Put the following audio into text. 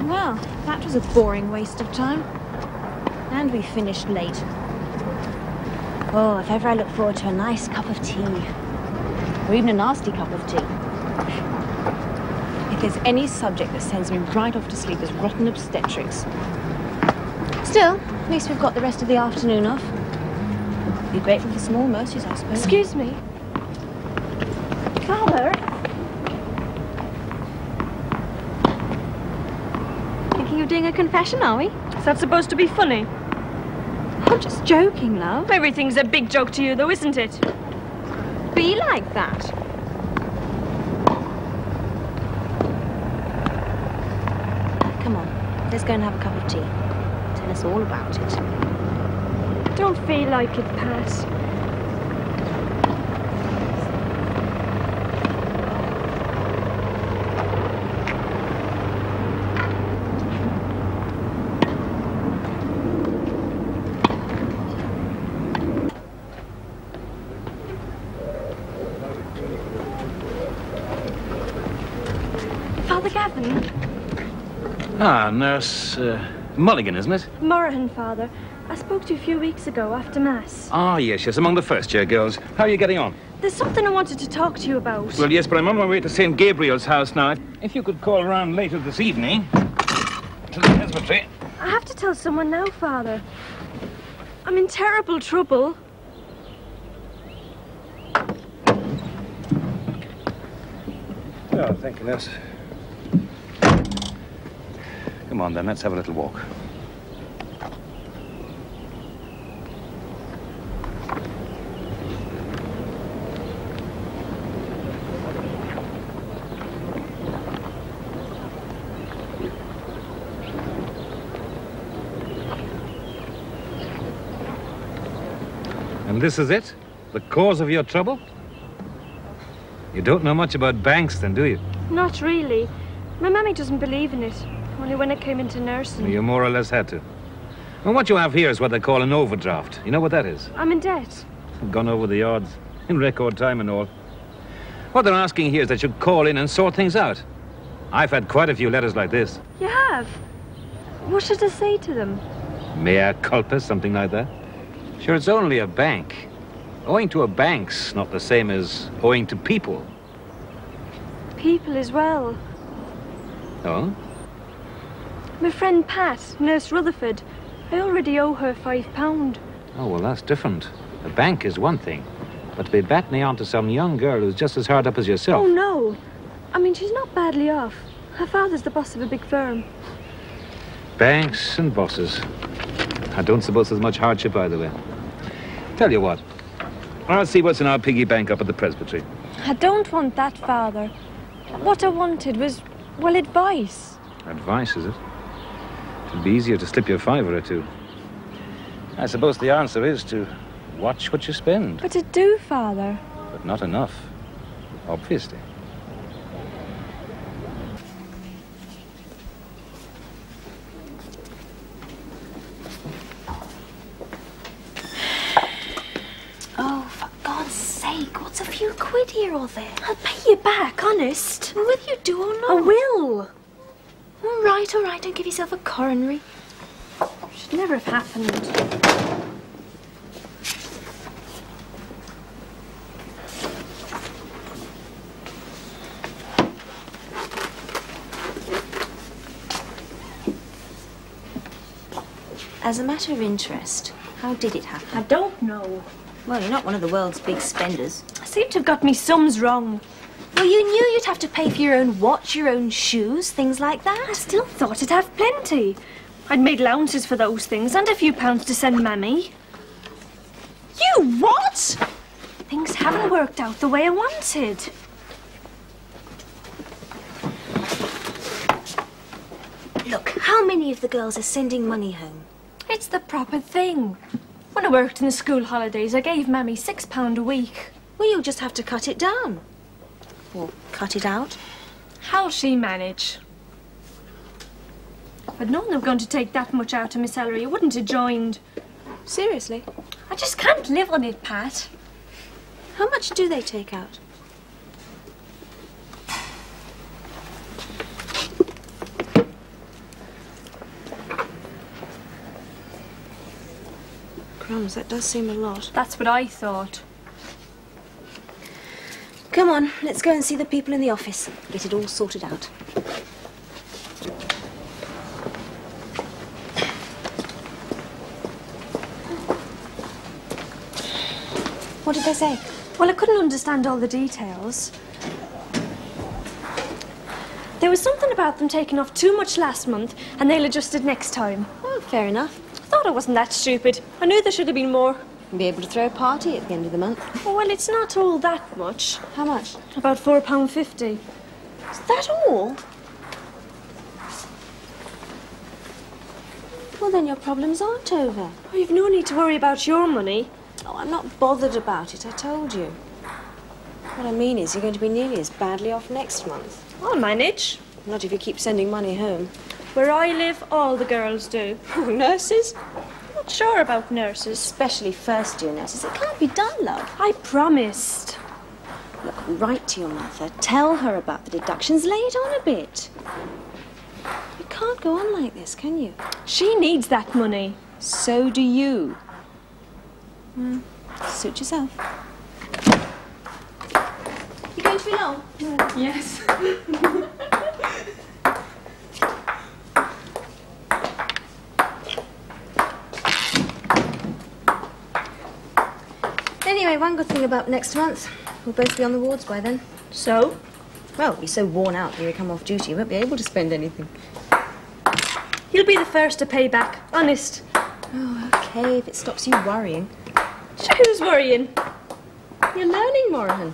Well, that was a boring waste of time. And we finished late. Oh, if ever I look forward to a nice cup of tea. Or even a nasty cup of tea. If there's any subject that sends me right off to sleep, it's rotten obstetrics. Still, at least we've got the rest of the afternoon off. Be grateful for small mercies, I suppose. Excuse me. Father? Thinking of doing a confession, are we? Is that supposed to be funny? I'm just joking, love. Everything's a big joke to you, though, isn't it? Be like that. Come on, let's go and have a cup of tea. Tell us all about it. Don't feel like it, Pat. Father Gavin? Ah, Nurse Mulligan, isn't it? Morahan, Father. I spoke to you a few weeks ago after Mass. Ah, yes, among the first-year girls. How are you getting on? There's something I wanted to talk to you about. Well, yes, but I'm on my way to St. Gabriel's house now. If you could call around later this evening to the presbytery. I have to tell someone now, Father. I'm in terrible trouble. Oh, thank you, Nurse. Come on, then, let's have a little walk. And this is it? The cause of your trouble? You don't know much about banks, then, do you? Not really. My mammy doesn't believe in it. Only when I came into nursing. You more or less had to. Well, what you have here is what they call an overdraft. You know what that is? I'm in debt. Gone over the odds. In record time and all. What they're asking here is that you call in and sort things out. I've had quite a few letters like this. You have? What should I say to them? Mea culpa, something like that. Sure, it's only a bank. Owing to a bank's not the same as owing to people. People as well. Oh? My friend Pat, Nurse Rutherford. I already owe her £5. Oh, well, that's different. A bank is one thing. But to be battening onto some young girl who's just as hard up as yourself... Oh, no. I mean, she's not badly off. Her father's the boss of a big firm. Banks and bosses. I don't suppose there's much hardship either way. Tell you what. I'll see what's in our piggy bank up at the presbytery. I don't want that, Father. What I wanted was, well, advice. Advice, is it? It'd be easier to slip you a fiver or two. I suppose the answer is to watch what you spend. But I do, Father. But not enough, obviously. Oh, for God's sake, what's a few quid here or there? I'll pay you back, honest. Whether you do or not. I will. All right, don't give yourself a coronary. Should never have happened. As a matter of interest, how did it happen? I don't know. Well, you're not one of the world's big spenders. I seem to have got me sums wrong. Well, you knew you'd have to pay for your own watch, your own shoes, things like that. I still thought I'd have plenty. I'd made allowances for those things and a few pounds to send Mammy. You what? Things haven't worked out the way I wanted. Look, how many of the girls are sending money home? It's the proper thing. When I worked in the school holidays, I gave Mammy £6 a week. Well, you'll just have to cut it down. Or cut it out. How'll she manage? If I'd known they were going to take that much out of my salary, I wouldn't have joined. Seriously? I just can't live on it, Pat. How much do they take out? Crumbs, that does seem a lot. That's what I thought. Come on, let's go and see the people in the office. Get it all sorted out. What did they say? Well, I couldn't understand all the details. There was something about them taking off too much last month and they'll adjust it next time. Oh, fair enough. I thought I wasn't that stupid. I knew there should have been more. You'll be able to throw a party at the end of the month. Oh, well, it's not all that much. How much? About £4.50. Is that all? Well, then your problems aren't over. Oh, you've no need to worry about your money. Oh, I'm not bothered about it, I told you. What I mean is you're going to be nearly as badly off next month. I'll manage. Not if you keep sending money home. Where I live, all the girls do. Nurses? Not sure about nurses. Especially first-year nurses. It can't be done, love. I promised. Look, write to your mother. Tell her about the deductions. Lay it on a bit. You can't go on like this, can you? She needs that money. So do you. Suit yourself. You going to be long? Yes. Anyway, one good thing about next month. We'll both be on the wards by then. So? Well, you'll be so worn out when you come off duty, you won't be able to spend anything. You'll be the first to pay back, honest. Oh, okay, if it stops you worrying. Sure, who's worrying? You're learning, Morahan.